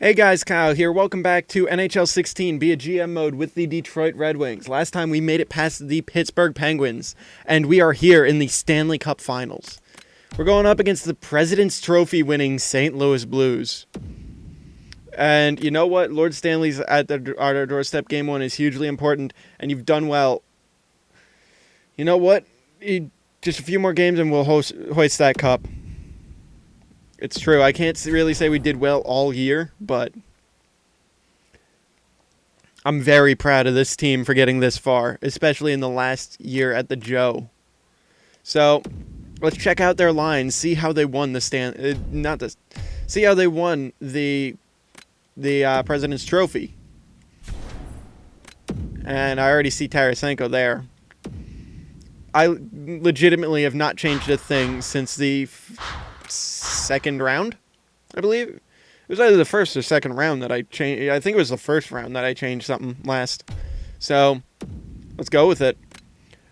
Hey guys, Kyle here. Welcome back to NHL 16, be a GM mode with the Detroit Red Wings. Last time we made it past the Pittsburgh Penguins, and we are here in the Stanley Cup Finals. We're going up against the President's Trophy winning St. Louis Blues. And you know what? Lord Stanley's at our doorstep. Game 1 is hugely important, and you've done well. You know what? Just a few more games and we'll hoist that cup. It's true. I can't really say we did well all year, but I'm very proud of this team for getting this far, especially in the last year at the Joe. So let's check out their lines, see how they won the see how they won the President's Trophy. And I already see Tarasenko there. I legitimately have not changed a thing since the second round, I believe. It was either the first or second round that I changed. I think it was the first round that I changed something last. So let's go with it.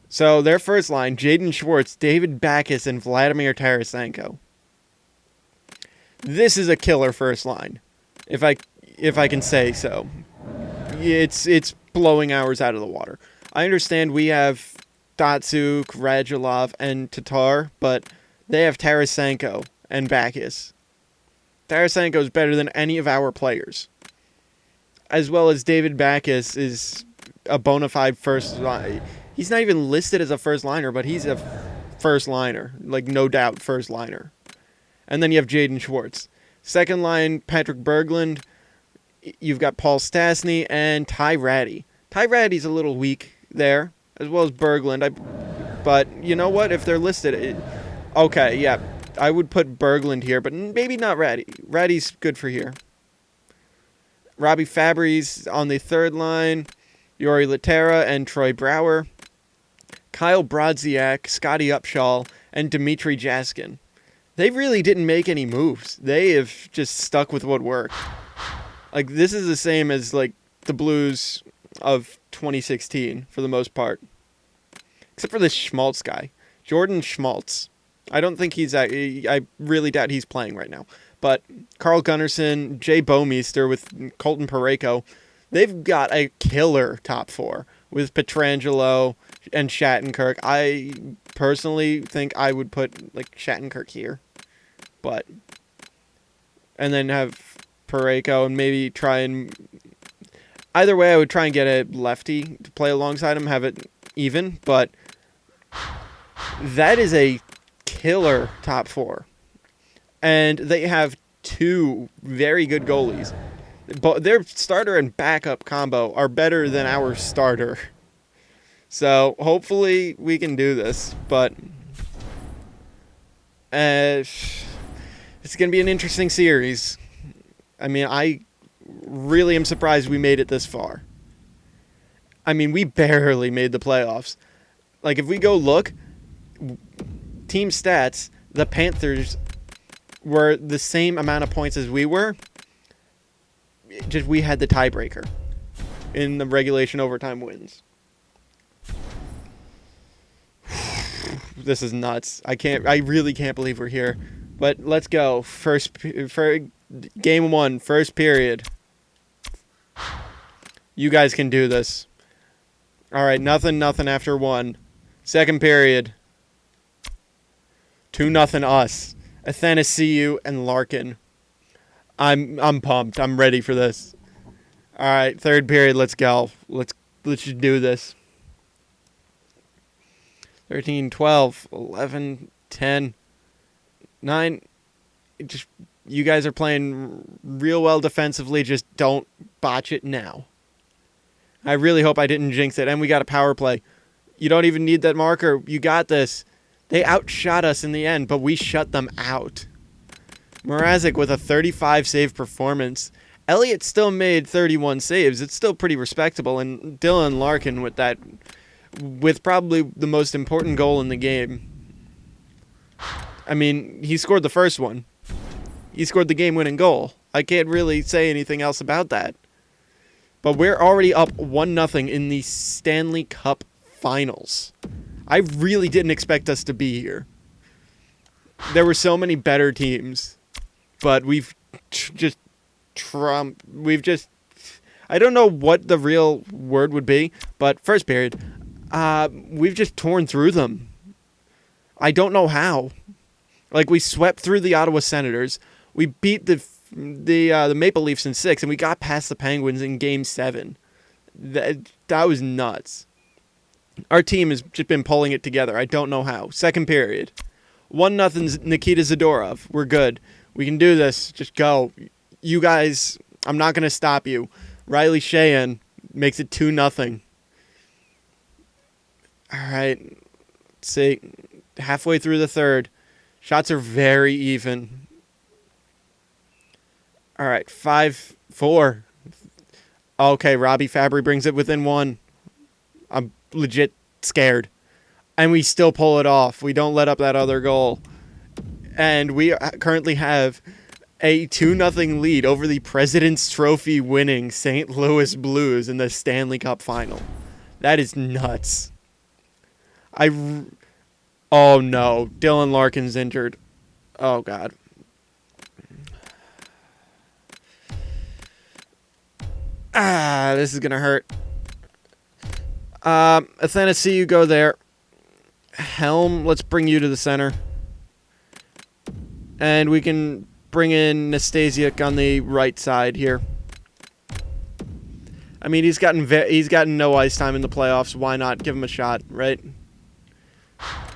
So their first line, Jaden Schwartz, David Backes, and Vladimir Tarasenko. This is a killer first line, if I can say so. It's blowing ours out of the water. I understand we have Datsuk, Radulov, and Tatar, but they have Tarasenko and Backes. Tarasenko is better than any of our players. As well as David Backes is a bona fide first line. He's not even listed as a first liner, but he's a first liner. Like, no doubt first liner. And then you have Jaden Schwartz. Second line, Patrick Berglund. You've got Paul Stastny and Ty Ratty. Ty Ratty's a little weak there, as well as Berglund. But you know what? If they're listed... Okay, yeah, I would put Berglund here, but maybe not Ratty. Ratty's good for here. Robbie Fabry's on the third line. Yuri Laterra and Troy Brouwer. Kyle Brodziak, Scotty Upshall, and Dmitry Jaskin. They really didn't make any moves. They have just stuck with what worked. Like, this is the same as, like, the Blues of 2016, for the most part. Except for this Schmaltz guy. Jordan Schmaltz. I don't think I really doubt he's playing right now. But Carl Gunnarsson, Jay Bouwmeester with Colton Parayko, they've got a killer top four with Pietrangelo and Shattenkirk. I personally think I would put like Shattenkirk here. And then have Parayko and maybe try and... Either way, I would try and get a lefty to play alongside him, have it even. But that is a killer top four. And they have two very good goalies. But their starter and backup combo are better than our starter. So hopefully we can do this. But it's going to be an interesting series. I mean, I really am surprised we made it this far. I mean, we barely made the playoffs. Like, if we go look... Team stats, the Panthers were the same amount of points as we were. Just we had the tiebreaker in the regulation overtime wins. This is nuts. I really can't believe we're here. But let's go. For game 1, first period. You guys can do this. All right, nothing after 1. Second period. 2-0 us. Athanasiou and Larkin. I'm pumped. I'm ready for this. All right, third period. Let's go. Let's just do this. 13, 12, 11, 10, 9. Just you guys are playing real well defensively. Just don't botch it now. I really hope I didn't jinx it. And we got a power play. You don't even need that marker. You got this. They outshot us in the end, but we shut them out. Mrazek with a 35 save performance. Elliott still made 31 saves. It's still pretty respectable. And Dylan Larkin with probably the most important goal in the game. I mean, he scored the first one. He scored the game-winning goal. I can't really say anything else about that. But we're already up 1-0 in the Stanley Cup Finals. I really didn't expect us to be here. There were so many better teams, but we've just Trump. I don't know what the real word would be, but first period, we've just torn through them. I don't know how. Like, we swept through the Ottawa Senators. We beat the Maple Leafs in 6, and we got past the Penguins in Game 7. That was nuts. Our team has just been pulling it together. I don't know how. Second period. 1-0 Nikita Zadorov. We're good. We can do this. Just go. You guys, I'm not going to stop you. Riley Sheahan makes it 2-0. All right. Let's see. Halfway through the third. Shots are very even. All right. 5-4. Okay, Robbie Fabry brings it within 1. I'm legit scared. And we still pull it off. We don't let up that other goal. And we currently have a 2-0 lead over the President's Trophy winning St. Louis Blues in the Stanley Cup final. That is nuts. Oh no, Dylan Larkin's injured. Oh god. This is gonna hurt. Athanasi, you go there. Helm, let's bring you to the center. And we can bring in Nastasiuk on the right side here. I mean, he's gotten no ice time in the playoffs. Why not give him a shot, right?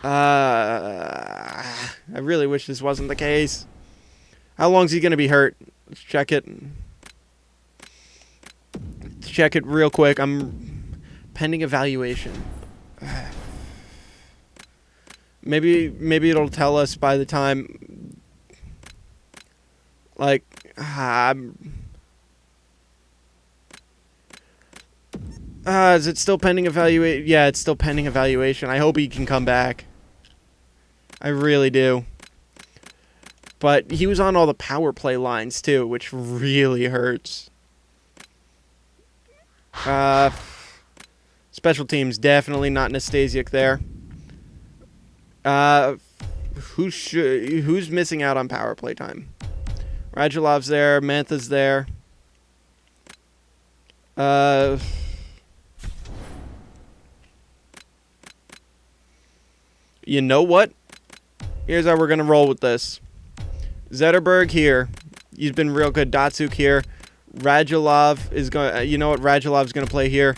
I really wish this wasn't the case. How long is he going to be hurt? Let's check it. Let's check it real quick. I'm pending evaluation. Maybe it'll tell us by the time. Like, is it still pending evaluation? Yeah, it's still pending evaluation. I hope he can come back. I really do. But he was on all the power play lines too, which really hurts. Special teams, definitely not Nastasiuk there. Who's missing out on power play time? Radulov's there, Mantha's there. You know what? Here's how we're going to roll with this. Zetterberg here. He's been real good. Datsuk here. Radulov is going. You know what? Radulov's going to play here.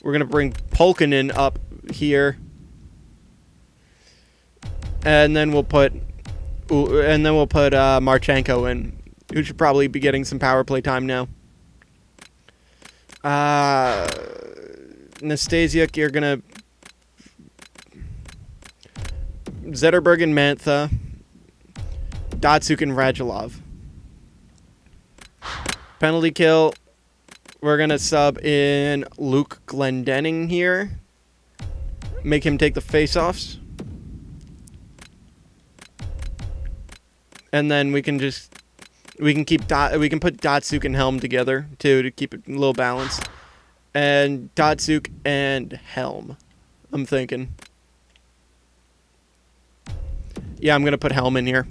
We're going to bring Polkinen up here. And then we'll put Marchenko in, who should probably be getting some power play time now. Nastasiuk, you're going to... Zetterberg and Mantha. Datsuk and Radulov. Penalty kill. We're going to sub in Luke Glendening here. Make him take the face-offs. And then we can put Datsuk and Helm together too to keep it a little balanced. And Datsuk and Helm, I'm thinking. Yeah, I'm gonna put Helm in here.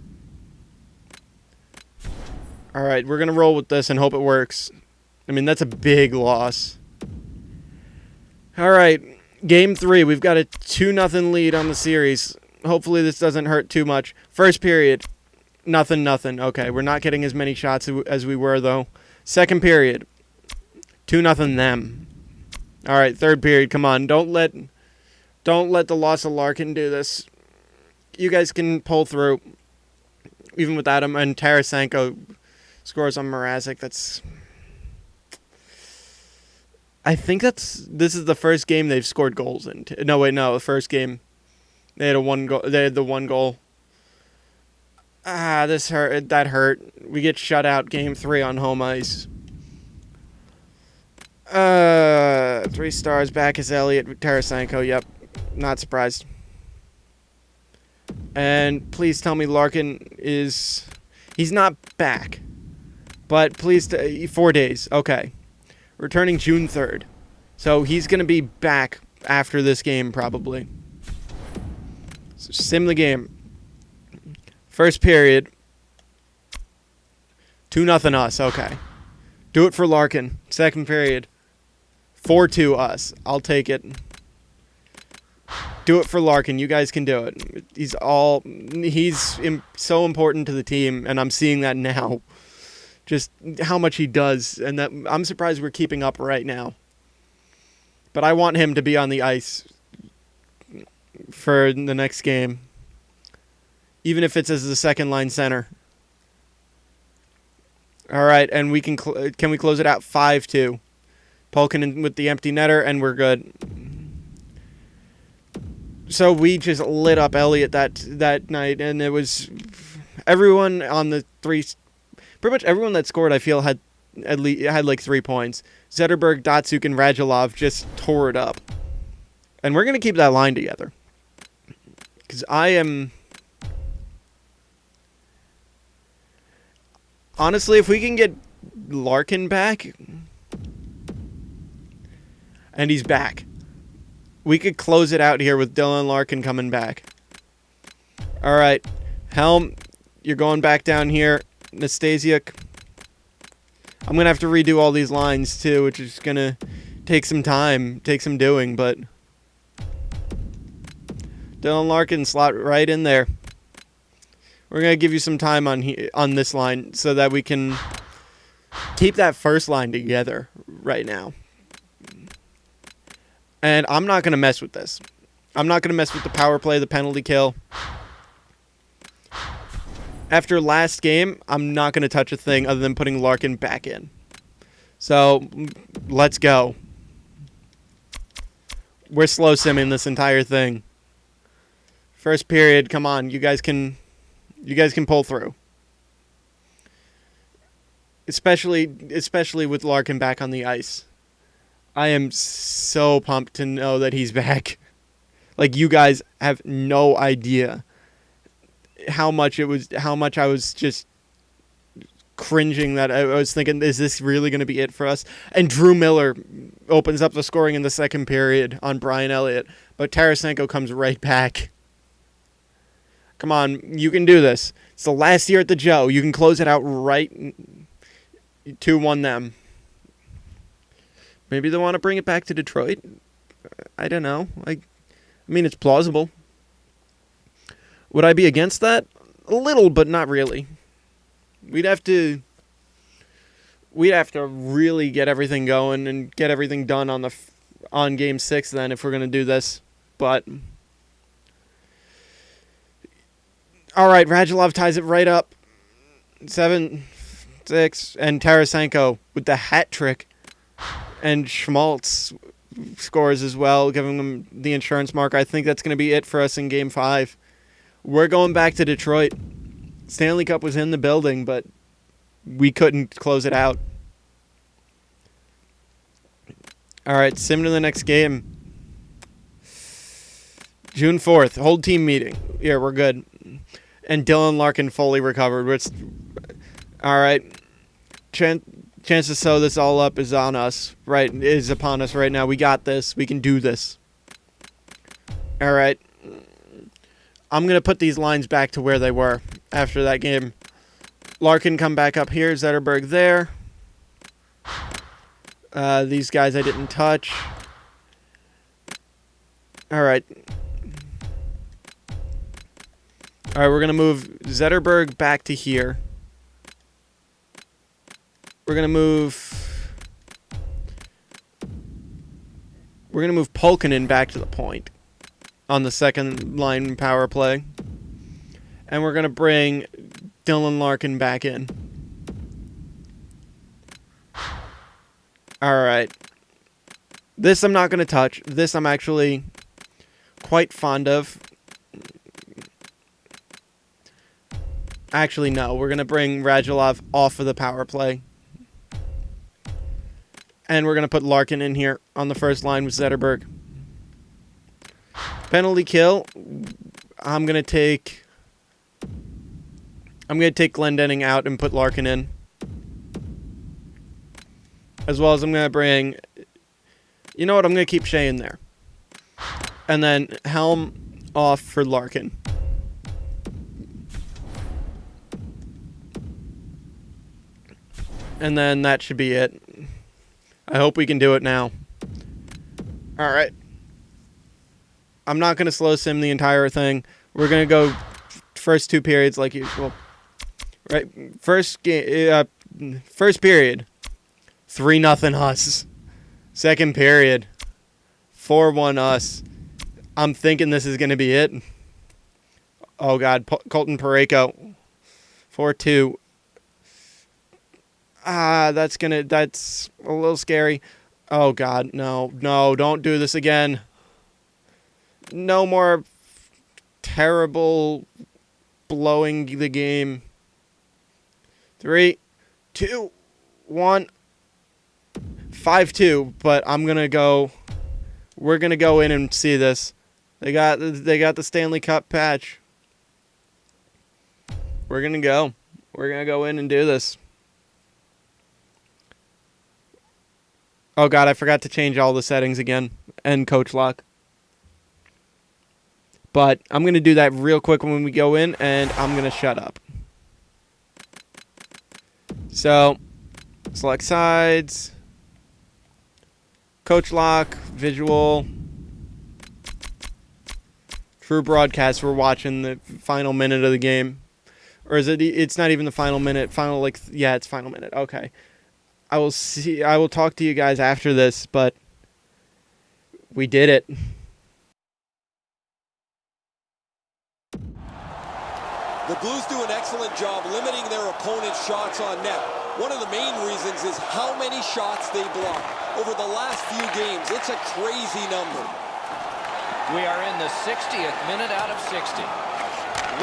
All right, we're gonna roll with this and hope it works. I mean, that's a big loss. All right, Game 3. We've got a 2-0 lead on the series. Hopefully this doesn't hurt too much. First period. Nothing. Okay, we're not getting as many shots as we were, though. Second period. 2-0 them. All right, third period. Come on. Don't let the loss of Larkin do this. You guys can pull through, even without him. And Tarasenko scores on Mrazek. I think this is the first game they've scored goals in. No, the first game they had the one goal. This hurt. That hurt. We get shut out Game 3 on home ice. 3 stars. Back is Elliot Tarasenko. Yep. Not surprised. And please tell me Larkin is... He's not back. But please... 4 days. Okay. Returning June 3rd. So he's going to be back after this game, probably. So sim the game. First period. 2-0 us. Okay. Do it for Larkin. Second period. 4-2 us. I'll take it. Do it for Larkin. You guys can do it. He's so important to the team, and I'm seeing that now. Just how much he does, and that I'm surprised we're keeping up right now. But I want him to be on the ice for the next game, even if it's as the second line center. All right, and we can we close it out 5-2? Polkinen with the empty netter, and we're good. So we just lit up Elliott that night, and it was everyone on the three. Pretty much everyone that scored, I feel, had like 3 points. Zetterberg, Datsuk, and Radulov just tore it up, and we're gonna keep that line together. Because honestly, if we can get Larkin back, and he's back, we could close it out here with Dylan Larkin coming back. All right, Helm, you're going back down here. Nastasiuk. I'm going to have to redo all these lines, too, which is going to take some time, take some doing, but Dylan Larkin slot right in there. We're going to give you some time on this line so that we can keep that first line together right now. And I'm not going to mess with this. I'm not going to mess with the power play, the penalty kill. After last game, I'm not going to touch a thing other than putting Larkin back in. So, let's go. We're slow simming this entire thing. First period, come on, you guys can pull through. Especially with Larkin back on the ice. I am so pumped to know that he's back. Like, you guys have no idea how much I was just cringing that I was thinking, is this really going to be it for us? And Drew Miller opens up the scoring in the second period on Brian Elliott, but Tarasenko comes right back. Come on, you can do this. It's the last year at the Joe. You can close it out right. 2-1 them. Maybe they want to bring it back to Detroit. I don't know. I mean, it's plausible. Would I be against that? A little, but not really. We'd have to really get everything going and get everything done on Game 6 then if we're going to do this. But all right, Radulov ties it right up. 7-6, and Tarasenko with the hat trick. And Schmaltz scores as well, giving them the insurance mark. I think that's going to be it for us in Game 5. We're going back to Detroit. Stanley Cup was in the building, but we couldn't close it out. All right, sim to the next game. June 4th, whole team meeting. Yeah, we're good. And Dylan Larkin fully recovered. All right. Chance to sew this all up is on us, right? Is upon us right now. We got this. We can do this. All right. I'm going to put these lines back to where they were after that game. Larkin come back up here. Zetterberg there. These guys I didn't touch. All right. All right, we're going to move Zetterberg back to here. We're going to move Polkinen back to the point on the second line power play. And we're going to bring Dylan Larkin back in. All right. This I'm not going to touch. This I'm actually quite fond of. Actually, no. We're going to bring Radulov off of the power play. And we're going to put Larkin in here on the first line with Zetterberg. Penalty kill. I'm going to take Glendening out and put Larkin in. As well as I'm going to bring... You know what? I'm going to keep Shea in there. And then Helm off for Larkin. and then that should be it. I hope we can do it now. All right. I'm not going to slow sim the entire thing. We're going to go first 2 periods like usual. Right? First period, 3-0 us. Second period, 4-1 us. I'm thinking this is going to be it. Oh, God. Colton Parayko. 4-2. That's a little scary. Oh, God. No, don't do this again. No more terrible blowing the game. 3, 2, 1. 5-2, but we're going to go in and see this. They got the Stanley Cup patch. We're going to go. We're going to go in and do this. Oh, God, I forgot to change all the settings again. And coach lock. But I'm going to do that real quick when we go in, and I'm going to shut up. So, select sides. Coach lock. Visual. True broadcast. We're watching the final minute of the game. Or is it? It's not even the final minute. It's final minute. Okay. I will talk to you guys after this, but we did it. The Blues do an excellent job limiting their opponent's shots on net. One of the main reasons is how many shots they block. Over the last few games, it's a crazy number. We are in the 60th minute out of 60.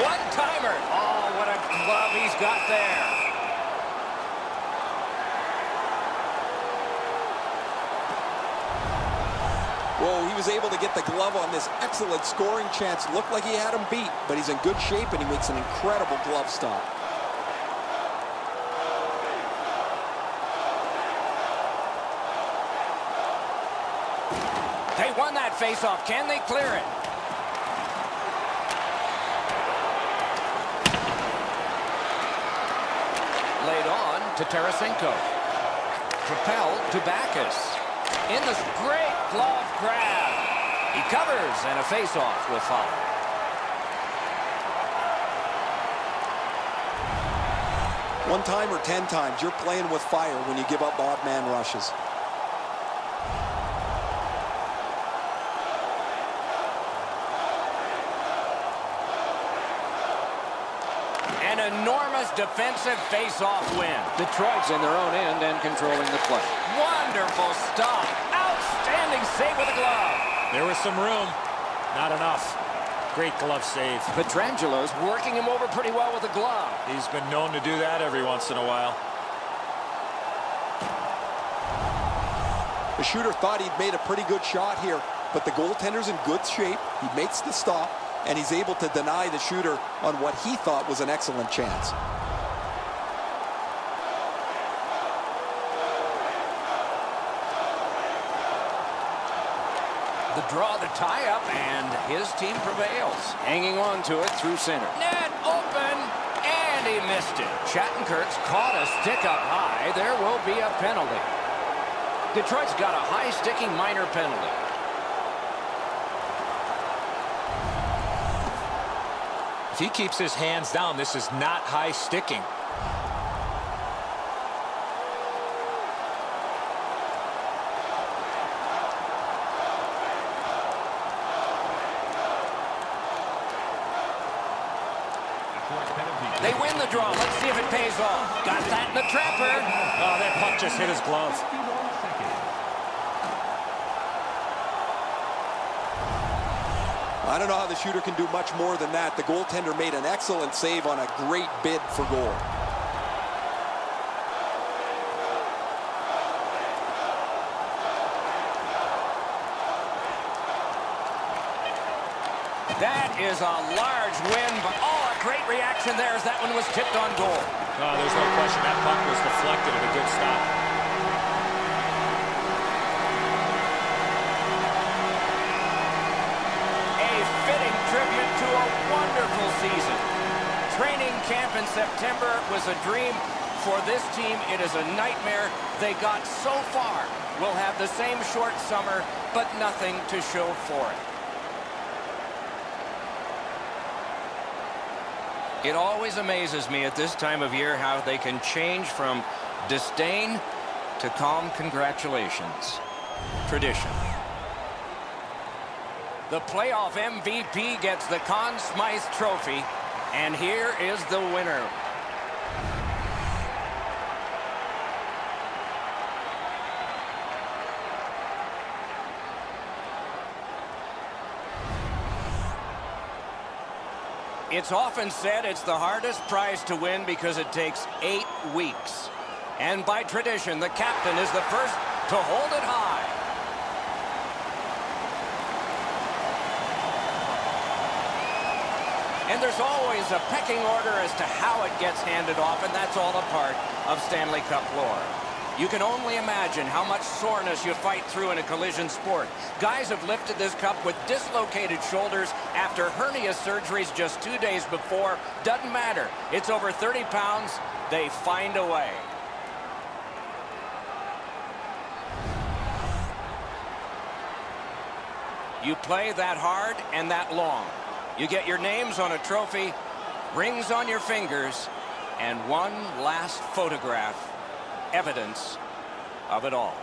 One-timer. Oh, what a glove he's got there. Whoa, he was able to get the glove on this excellent scoring chance. Looked like he had him beat, but he's in good shape and he makes an incredible glove stop. They won that faceoff. Can they clear it? Laid on to Tarasenko. Propelled to Backus. In the great glove grab. He covers, and a faceoff will follow. One time or 10 times, you're playing with fire when you give up odd man rushes. An enormous defensive face-off win. Detroit's in their own end and controlling the play. Wonderful stop. Outstanding save with a glove. There was some room. Not enough. Great glove save. Petrangelo's working him over pretty well with a glove. He's been known to do that every once in a while. The shooter thought he'd made a pretty good shot here, but the goaltender's in good shape. He makes the stop, and he's able to deny the shooter on what he thought was an excellent chance. The draw, the tie-up, and his team prevails. Hanging on to it through center. Net open, and he missed it. Shattenkirk's caught a stick up high. There will be a penalty. Detroit's got a high-sticking minor penalty. If he keeps his hands down, this is not high sticking. They win the draw. Let's see if it pays off. Got that in the trapper. Oh, that puck just hit his glove. I don't know how the shooter can do much more than that. The goaltender made an excellent save on a great bid for goal. That is a large win, but a great reaction there as that one was tipped on goal. Oh, there's no question that puck was deflected at a good stop. A fitting tribute to a wonderful season. Training camp in September was a dream For this team, it is a nightmare. They got so far. Will have the same short summer, but nothing to show for it. It always amazes me at this time of year how they can change from disdain to calm congratulations. Tradition. The playoff MVP gets the Conn Smythe Trophy, and here is the winner. It's often said it's the hardest prize to win because it takes 8 weeks. And by tradition, the captain is the first to hold it high. And there's always a pecking order as to how it gets handed off, and that's all a part of Stanley Cup lore. You can only imagine how much soreness you fight through in a collision sport. Guys have lifted this cup with dislocated shoulders after hernia surgeries just 2 days before. Doesn't matter. It's over 30 pounds. They find a way. You play that hard and that long. You get your names on a trophy, rings on your fingers, and one last photograph. Evidence of it all.